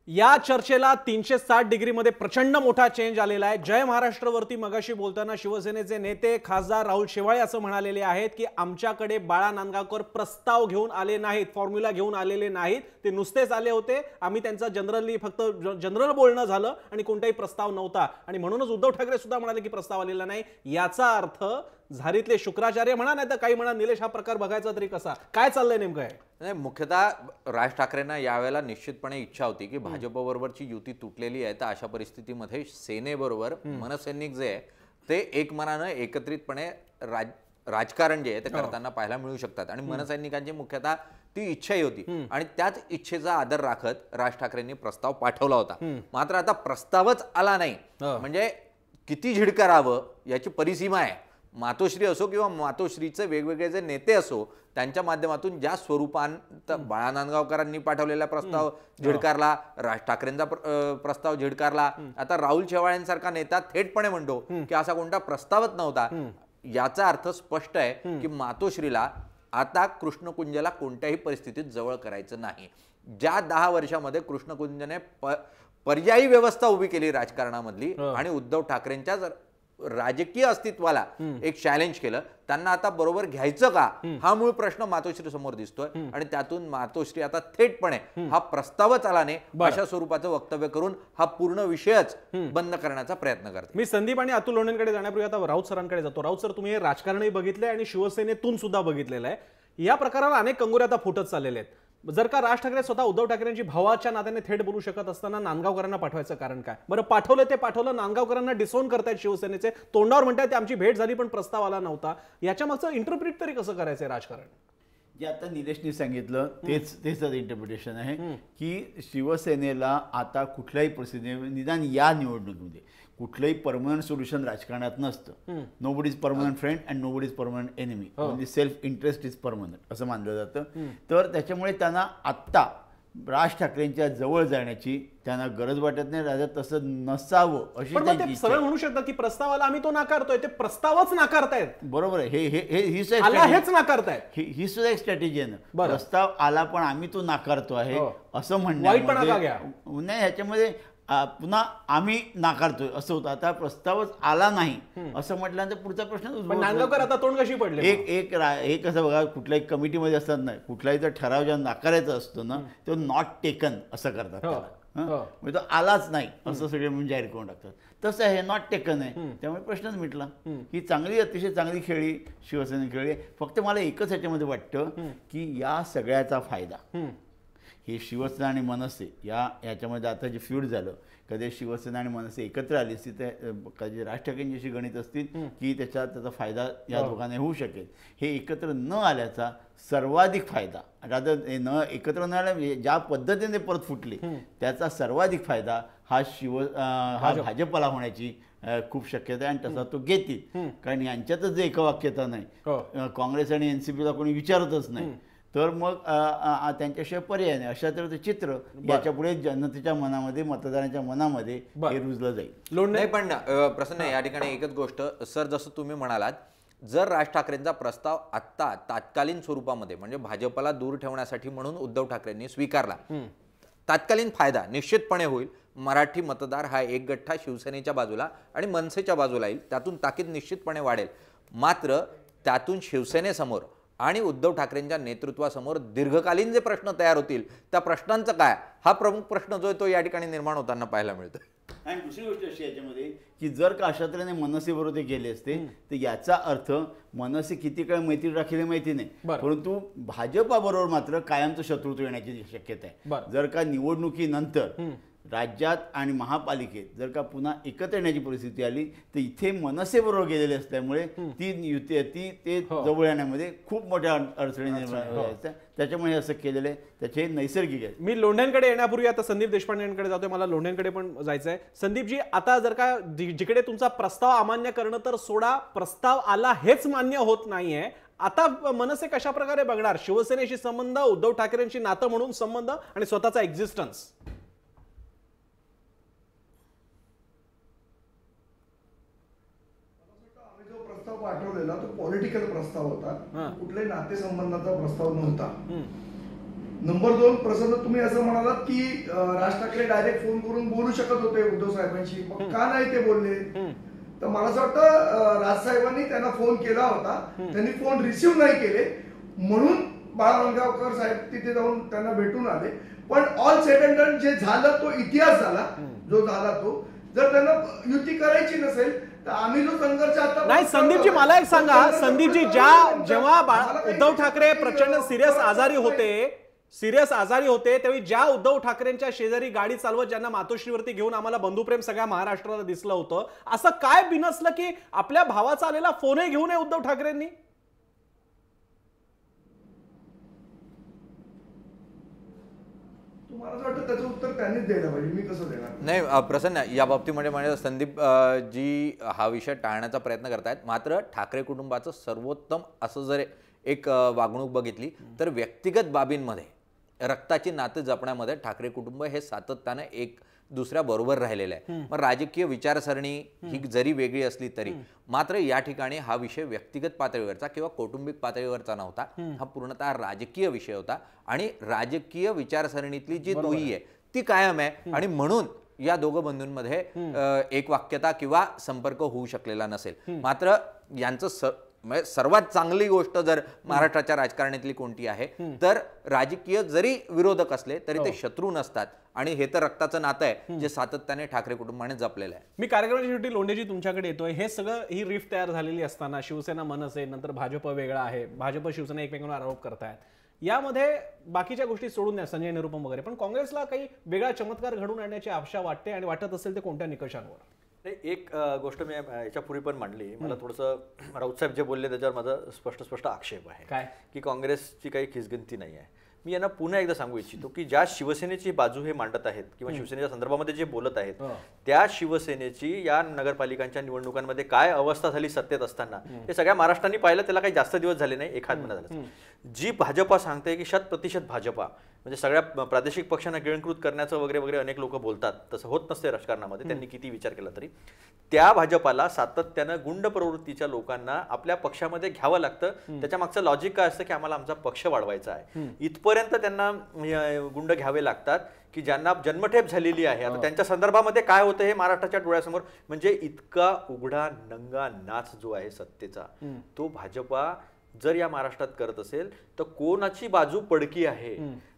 या चर्चेला 360 डिग्रीमध्ये प्रचंड मोठा चेंज आलेला आहे। जय महाराष्ट्रवरती मगाशी बोलताना शिवसेनेचे नेते खासदार राहुल शेवाळे असं म्हणालेले आहेत की आमच्याकडे बाळा नांदगावकर प्रस्ताव घेऊन आले नाहीत, फॉर्म्युला घेऊन आलेले नाहीत, ते नुसतेच आले होते। आम्ही त्यांचा फक्त जनरल बोलणं झालं आणि कोणताही प्रस्ताव नव्हता आणि म्हणूनच उद्धव ठाकरे सुद्धा म्हणाले की प्रस्ताव आलेला नाही। याचा अर्थ झारीतले शुक्राचार्य म्हणा नाही तर काही म्हणा, निलेश हा प्रकार बघायचा तरी कसा, काय चाललंय नेमकं आहे? नाही, मुख्यतः राज ठाकरेंना यावेळेला निश्चितपणे इच्छा होती की भाजपबरोबरची युती तुटलेली आहे, तर अशा परिस्थितीमध्ये सेनेबरोबर मनसैनिक जे आहे ते एक मनानं एकत्रितपणे राजकारण जे आहे ते करताना पाहायला मिळू शकतात आणि मनसैनिकांची मुख्यतः ती इच्छाही होती आणि त्याच इच्छेचा आदर राखत राज ठाकरेंनी प्रस्ताव पाठवला होता। मात्र आता प्रस्तावच आला नाही म्हणजे किती झिडकारावं याची परिसीमा आहे। मातोश्री असो किंवा मातोश्रीचे वेगवेगळे जे नेते असो त्यांच्या माध्यमातून ज्या स्वरूपात बाळा नांदगावकरांनी पाठवलेला प्रस्ताव झिडकारला, राज ठाकरेंचा प्रस्ताव झिडकारला, आता राहुल शेवाळेंसारखा नेता थेटपणे म्हणतो की असा कोणता प्रस्तावच नव्हता। याचा अर्थ स्पष्ट आहे की मातोश्रीला आता कृष्णकुंजला कोणत्याही परिस्थितीत जवळ करायचं नाही। ज्या 10 वर्षामध्ये कृष्णकुंजने पर्यायी व्यवस्था उभी केली राजकारणामधली आणि उद्धव ठाकरेंच्या राजकीय अस्तित्वाला एक चॅलेंज केलं, त्यांना आता बरोबर घ्यायचं का हा मूळ प्रश्न मातोश्री समोर दिसतोय आणि त्यातून मातोश्री आता थेटपणे हा प्रस्तावच आला नाही अशा स्वरूपाचं वक्तव्य करून हा पूर्ण विषयच बंद करण्याचा प्रयत्न करते। मी संदीप आणि अतुल लोणेंकडे जाण्यापूर्वी आता राऊत सरांकडे जातो। राऊत सर, तुम्ही हे राजकारणही बघितलंय आणि शिवसेनेतून सुद्धा बघितलेलं आहे। या प्रकाराला अनेक कंगोरे आता फुटत चाललेले आहेत। जर का राज ठाकरे स्वतः उद्धव ठाकरेंची भावाच्या नात्याने थेट बोलू शकत असताना नांदगावकरांना पाठवायचं कारण काय? बरं, पाठवलं ते पाठवलं, नांदगावकरांना डिसोन करतायत शिवसेनेचे, तोंडावर म्हणतायत आमची भेट झाली पण प्रस्ताव आला नव्हता। याच्या मागचं इंटरप्रिट तरी कसं करायचंय राजकारण? जे आता निलेशने सांगितलं तेच इंटरप्रिटेशन आहे की शिवसेनेला आता कुठल्याही परिस्थितीने निदान या निवडणुकीमध्ये कुठलंही परमनंट सोल्युशन राजकारणात नसतं। Nobody is permanent friend and nobody is permanent enemy, only self interest is permanent असं मानलं जातं। तर त्याच्यामुळे त्यांना आत्ता राज ठाकरेंच्या जवळ जाण्याची त्यांना गरज वाटत नाही, राजा तसं नसावं अशी त्यांची सरळ म्हणू शकतात की प्रस्तावाला आम्ही तो नाकारतोय, ते प्रस्तावच नाकारतायत। बरोबर आहे, हेच नाकारतायत, ही सुद्धा एक स्ट्रॅटेजी आहे ना। प्रस्ताव आला पण आम्ही तो नाकारतो आहे असं म्हणणं नाही, ह्याच्यामध्ये पुन्हा आम्ही नाकारतोय असं होतं। आता प्रस्तावच आला नाही असं म्हटल्यानंतर पुढचा प्रश्न नांदगावकर आता तोंड कशी पडले? एक असं बघा, कुठल्याही कमिटीमध्ये असतात नाही, कुठलाही जर ठराव जेव्हा नाकारायचा असतो ना तो नॉट टेकन असं करतात म्हणजे तो आलाच नाही असं सगळे म्हणून जाहीर करून टाकतात। तसं आहे, नॉट टेकन आहे, त्यामुळे प्रश्नच मिटला। ही अतिशय चांगली खेळी शिवसेने खेळली। फक्त मला एकच ह्याच्यामध्ये वाटतं की या सगळ्याचा फायदा हे शिवसेना आणि मनसे याच्यामध्ये आता जे फ्यूड झालं, कधी शिवसेना आणि मनसे एकत्र आली असती तर कधी राज ठाकरेंची अशी गणित असतील की त्याचा फायदा या दोघांना होऊ शकेल। हे एकत्र न आल्याचा सर्वाधिक फायदा, आता एकत्र न आल्या ज्या पद्धतीने परत फुटली त्याचा सर्वाधिक फायदा हा भाजपला होण्याची खूप शक्यता आहे आणि तसा तो घेतील, कारण यांच्यातच एकवाक्यता नाही, काँग्रेस आणि एनसीपीला कोणी विचारतच नाही, तर मग त्यांच्याशिवाय पर्याय नाही। अशा तऱ्हेचं चित्र याच्या पुढे जनतेच्या मनामध्ये, मतदारांच्या मनामध्ये हे रुजलं जाईल। नाही, पण प्रसन्न या ठिकाणी एकच गोष्ट सर, जसं तुम्ही म्हणालात, जर राज ठाकरेंचा प्रस्ताव आत्ता तात्कालीन स्वरूपामध्ये म्हणजे भाजपला दूर ठेवण्यासाठी म्हणून उद्धव ठाकरेंनी स्वीकारला, तात्कालीन फायदा निश्चितपणे होईल। मराठी मतदार हा एक गठ्ठा शिवसेनेच्या बाजूला आणि मनसेच्या बाजूला येईल, त्यातून ताकीद निश्चितपणे वाढेल। मात्र त्यातून शिवसेनेसमोर आणि उद्धव ठाकरेंच्या नेतृत्वासमोर दीर्घकालीन जे प्रश्न तयार होतील त्या प्रश्नांचं काय, हा प्रमुख प्रश्न जो आहे तो या ठिकाणी निर्माण होताना पाहायला मिळतो। आणि दुसरी गोष्ट अशी याच्यामध्ये की जर का अशा तऱ्हेने मनसे बरोबर ते गेले असते तर याचा अर्थ मनसे किती काळ मैत्री राखील माहिती नाही, परंतु भाजपाबरोबर मात्र कायमचं शत्रुत्व येण्याची शक्यता आहे। जर का निवडणुकीनंतर राज्यात आणि महापालिकेत जर का पुन्हा एकत्र येण्याची परिस्थिती आली तर इथे मनसे बरोबर गेलेले असल्यामुळे ती युती ते जवळ येण्यामध्ये खूप मोठ्या अडचणी निर्माण व्हायच्या, त्याच्यामुळे असं केलेलं आहे, त्याचे नैसर्गिक आहे। मी लोंढ्यांकडे येण्यापूर्वी आता संदीप देशपांडेंकडे जातोय, मला लोंढ्यांकडे पण जायचंय। संदीपजी, आता जर का जिकडे तुमचा प्रस्ताव अमान्य करणं तर सोडा, प्रस्ताव आला हेच मान्य होत नाहीये, आता मनसे कशा प्रकारे बघणार शिवसेनेशी संबंध, उद्धव ठाकरेंशी नातं म्हणून संबंध आणि स्वतःचा एक्झिस्टन्स? पॉलिटिकल प्रस्ताव होता, कुठल्याही नातेसंबंधाचा प्रस्ताव नव्हता. नंबर 2, प्रसन्न तुम्ही असं म्हणालात की राज ठाकरे डायरेक्ट फोन करून बोलू शकत होते उद्धव साहेबांशी, मग का नाही ते बोलले? तर मला असं वाटतं राजसाहेबांनी त्यांना फोन केला होता, त्यांनी फोन रिसिव्ह नाही केले म्हणून बाळा नांदगावकर साहेब तिथे जाऊन त्यांना भेटून आले. पण ऑल सेड अँड डन जे झालं तो इतिहास झाला, जो झाला तो. जर त्यांना युती करायची नसेल तर आम्ही जो संघर्ष आता नाही. संदीपजी मला एक सांगा, संदीपजी जेव्हा उद्धव ठाकरे प्रचंड सिरियस आजारी होते त्यावेळी ज्या उद्धव ठाकरेंच्या शेजारी गाडी चालवत ज्यांना मातोश्रीवरती घेऊन आम्हाला बंधुप्रेम सगळ्या महाराष्ट्राला दिसलं होतं, असं काय बिनसलं की आपल्या भावाचा आलेला फोनही घेऊ नये उद्धव ठाकरेंनी? मला असं वाटतं त्याचं उत्तर त्यांनीच द्यायला पाहिजे, मी कसं देणार? नाही प्रसन्न, या बाबतीमध्ये म्हणजे संदीप जी हा विषय टाळण्याचा प्रयत्न करतायत. मात्र ठाकरे कुटुंबाचं सर्वोत्तम असं जर एक वागणूक बघितली तर व्यक्तिगत बाबींमध्ये रक्ताची नातं जपण्यामध्ये ठाकरे कुटुंब हे सातत्याने एक दुसऱ्या बरोबर राहिलेलं आहे. मग राजकीय विचारसरणी ही जरी वेगळी असली तरी मात्र या ठिकाणी हा विषय व्यक्तिगत पातळीवरचा किंवा कौटुंबिक पातळीवरचा नव्हता, हा पूर्णतः राजकीय विषय होता आणि राजकीय विचारसरणीतली जी दुही आहे ती कायम आहे आणि म्हणून या दोघं बंधूंमध्ये एक वाक्यता किंवा संपर्क होऊ शकलेला नसेल. मात्र यांचं सर्वात चांगली गोष्ट जर महाराष्ट्राच्या राजकारणातली कोणती आहे तर राजकीय जरी विरोधक असले तरी ते शत्रू नसतात आणि हे तर रक्ताचं नातं आहे जे सातत्याने ठाकरे कुटुंबाने जपलेलं आहे. मी कार्यक्रमाची शेवटी लोंढेजी तुमच्याकडे येतोय. हे सगळं ही रिफ्ट तयार झालेली असताना शिवसेना मनसे नंतर भाजप वेगळा आहे, भाजप शिवसेना एकमेकांवर आरोप करतायत, यामध्ये बाकीच्या गोष्टी सोडून द्या संजय निरुपम वगैरे, पण काँग्रेसला काही वेगळा चमत्कार घडून आणण्याची आशा वाटते आणि वाटत असेल ते कोणत्या निकषांवर? एक गोष्ट मी याच्यापूर्वी पण मांडली, मला थोडंसं राऊत साहेब जे बोलले त्याच्यावर माझा स्पष्ट आक्षेप आहे काय की काँग्रेसची काही खिसगंती नाही आहे. मी यांना पुन्हा एकदा सांगू इच्छितो की ज्या शिवसेनेची बाजू हे मांडत आहेत किंवा शिवसेनेच्या संदर्भामध्ये जे बोलत आहेत त्या शिवसेनेची या नगरपालिकांच्या निवडणुकांमध्ये काय अवस्था झाली सत्तेत असताना हे सगळ्या महाराष्ट्राने पाहिलं. त्याला काही जास्त दिवस झाले नाही, 1 महिना झाला. जी भाजपा सांगते की 100% भाजपा म्हणजे सगळ्या प्रादेशिक पक्षांना गिळंकृत करण्याचं वगैरे वगैरे अनेक लोक बोलतात, तसं होत नसते राजकारणामध्ये त्यांनी किती विचार केला तरी. त्या भाजपाला सातत्यानं गुंड प्रवृत्तीच्या लोकांना आपल्या पक्षामध्ये घ्यावं लागतं. त्याच्या मागचं लॉजिक काय असतं की आम्हाला आमचा पक्ष वाढवायचा आहे, इथपर्यंत त्यांना गुंड घ्यावे लागतात की ज्यांना जन्मठेप झालेली आहे. आता त्यांच्या संदर्भामध्ये काय होतं हे महाराष्ट्राच्या डोळ्यासमोर, म्हणजे इतका उघडा नंगा नाच जो आहे सत्तेचा तो भाजपा जर या महाराष्ट्रात करत असेल तर कोणाची बाजू पडकी आहे?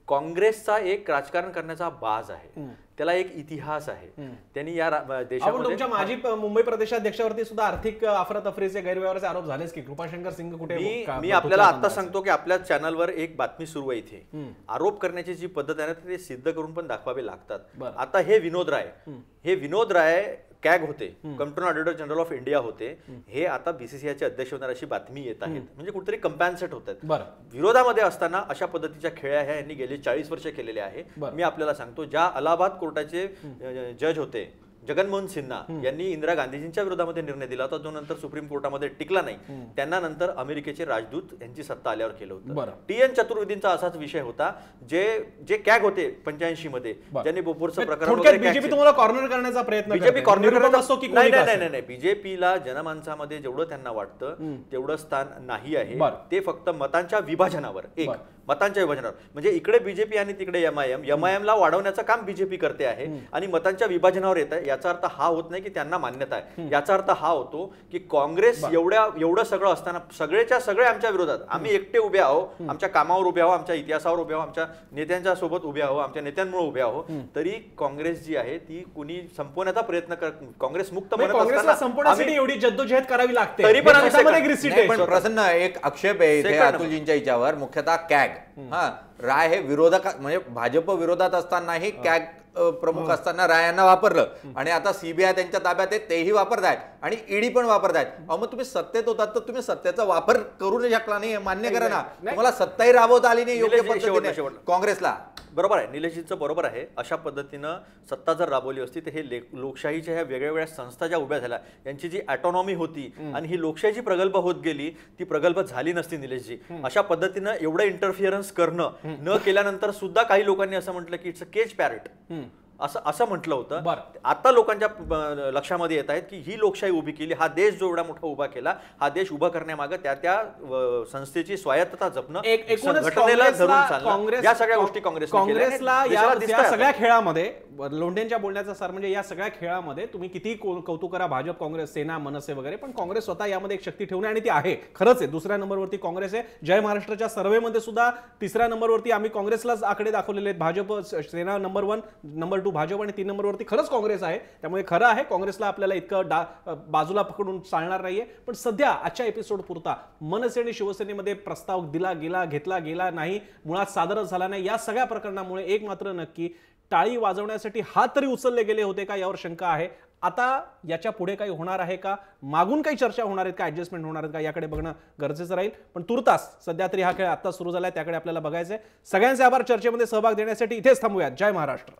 काँग्रेसचा एक राजकारण करण्याचा बाज आहे, त्याला एक इतिहास आहे. त्यांनी या देशामध्ये तुमच्या माजी मुंबई प्रदेशाध्यक्षावरती सुद्धा आर्थिक अफरातफरीचे गैरव्यवहाराचे आरोप झालेच की कृपाशंकर सिंग कुठे? मी आपल्याला आता सांगतो की आपल्या चॅनलवर एक बातमी सुरू आहे इथे. आरोप करण्याची जी पद्धत आहे ना ते सिद्ध करून पण दाखवावे लागतात. आता हे विनोद राय कॅग होते, control auditor general of India होते, हे आता बीसीसीआयचे अध्यक्ष होणार अशी बातमी येत आहेत. म्हणजे कुठेतरी कंपॅन्सेट होत आहेत. विरोधामध्ये असताना अशा पद्धतीच्या खेळ्या ह्या यांनी गेली 40 वर्ष केलेल्या आहे. मी आपल्याला सांगतो ज्या अलाहाबाद कोर्टाचे जज होते जगनमोहन सिन्हा यांनी इंदिरा गांधीजींच्या विरोधामध्ये निर्णय दिला होता जो नंतर सुप्रीम कोर्टामध्ये टिकला नाही. त्यांना नंतर अमेरिकेचे राजदूत यांची सत्ता आल्यावर केलं होतं. TN चतुर्वेदींचा असाच विषय होता. जे कॅग होते 85 मध्ये ज्यांनी बोपोरचं प्रकरण बीजेपी तुम्हाला कॉर्नर करण्याचा प्रयत्न बीजेपी कॉर्नर करत असतो की नाही बीजेपीला जनमानसामध्ये जेवढं त्यांना वाटतं तेवढं स्थान नाही आहे. ते फक्त मतांच्या विभाजनावर मतांच्या विभाजनावर म्हणजे इकडे बीजेपी आणि तिकडे MIM ला वाढवण्याचं काम बीजेपी करते आहे आणि मतांच्या विभाजनावर येत आहे. याचा अर्थ हा होत नाही की त्यांना मान्यता आहे. याचा अर्थ हा होतो की काँग्रेस एवढं सगळं असताना सगळेच्या सगळे आमच्या विरोधात आम्ही एकटे उभे आहो, आमच्या कामावर उभे आहो, आमच्या इतिहासावर उभे आहो, आमच्या नेत्यांच्या सोबत उभे आहो, आमच्या नेत्यांमुळे उभे आहो, तरी काँग्रेस जी आहे ती कुणी संपवण्याचा प्रयत्न काँग्रेस मुक्त संपवण्यासाठी एवढी जद्दोजहद करावी लागते. तरी पण प्रसन्न एक आक्षेप आहे इथे अतुलजींच्या याच्यावर, मुख्यतः कॅग राय हे विरोधक म्हणजे भाजप विरोधात असतानाही कॅग प्रमुख असताना राय यांना वापरलं आणि आता सीबीआय त्यांच्या ताब्यात आहे तेही वापरतायत आणि ईडी पण वापरतायत. मग तुम्ही सत्तेत होतात तर तुम्ही सत्तेचा वापर करू नाही शकला नाही, मान्य करा ना. तुम्हाला सत्ताही राबवता आली नाही योग्य पद्धतीने काँग्रेसला. बरोबर आहे, निलेशजींचं बरोबर आहे. अशा पद्धतीनं सत्ता जर राबवली असती तर हे लोकशाहीच्या ह्या वेगवेगळ्या संस्था ज्या उभ्या झाल्या यांची जी ऑटोनॉमी होती आणि ही लोकशाही जी प्रगल्भ होत गेली ती प्रगल्भ झाली नसती निलेशजी. अशा पद्धतीनं एवढं इंटरफिअरन्स करणं न केल्यानंतर सुद्धा काही लोकांनी असं म्हटलं की इट्स अ केज पॅरट, असं म्हटलं होतं. बरं. आता लोकांच्या लक्षामध्ये येत आहेत की ही लोकशाही उभी केली, हा देश जो एवढा मोठा उभा केला, हा देश उभा करण्यामागे त्या संस्थेची स्वायत्तता जपणं, एकूणच संघटनेला धरून चालणं, काँग्रेस या सगळ्या गोष्टी काँग्रेसला या सगळ्या खेळामध्ये, लोंढेंच्या बोलण्याचा सर म्हणजे या सगळ्या खेळामध्ये तुम्ही किती कौतुक करा, भाजप, काँग्रेस, सेना, मनसे वगैरे, पण काँग्रेस स्वतः यामध्ये एक शक्ती ठेवणे आणि ती आहे, खरंच आहे. दुसऱ्या नंबरवरती काँग्रेस आहे. जय महाराष्ट्राच्या सर्व्हेमध्ये सुद्धा तिसऱ्या नंबरवरती आम्ही काँग्रेसलाच आकडे दाखवलेले आहेत. भाजप, सेना नंबर 1, नंबर 2 भाजप आणि 3 नंबरवरती खरंच काँग्रेस आहे. त्यामुळे खरं आहे काँग्रेसला आपल्याला इतकं बाजूला पकडून चालणार नाहीये. पण सध्या आजच्या एपिसोड पुरता मनसे आणि शिवसेनेमध्ये प्रस्ताव दिला गेला, घेतला गेला नाही, मुळात सादरच झाला नाही, या सगळ्या प्रकरणामुळे एक मात्र नक्की, टाळी वाजवण्यासाठी हात तरी उचलले गेले होते का यावर शंका आहे. आता याच्या पुढे काही होणार आहे का, मागून काही चर्चा होणार आहेत का, ऍडजस्टमेंट होणार आहेत का, याकडे बघणं गरजेचं राहील. पण तुर्तास सध्या तरी हा खेळ आता सुरू झालाय, त्याकडे आपल्याला बघायचंय. सगळ्यांचे आभार चर्चेमध्ये सहभाग देण्यासाठी. इथेच थांबूयात. जय महाराष्ट्र.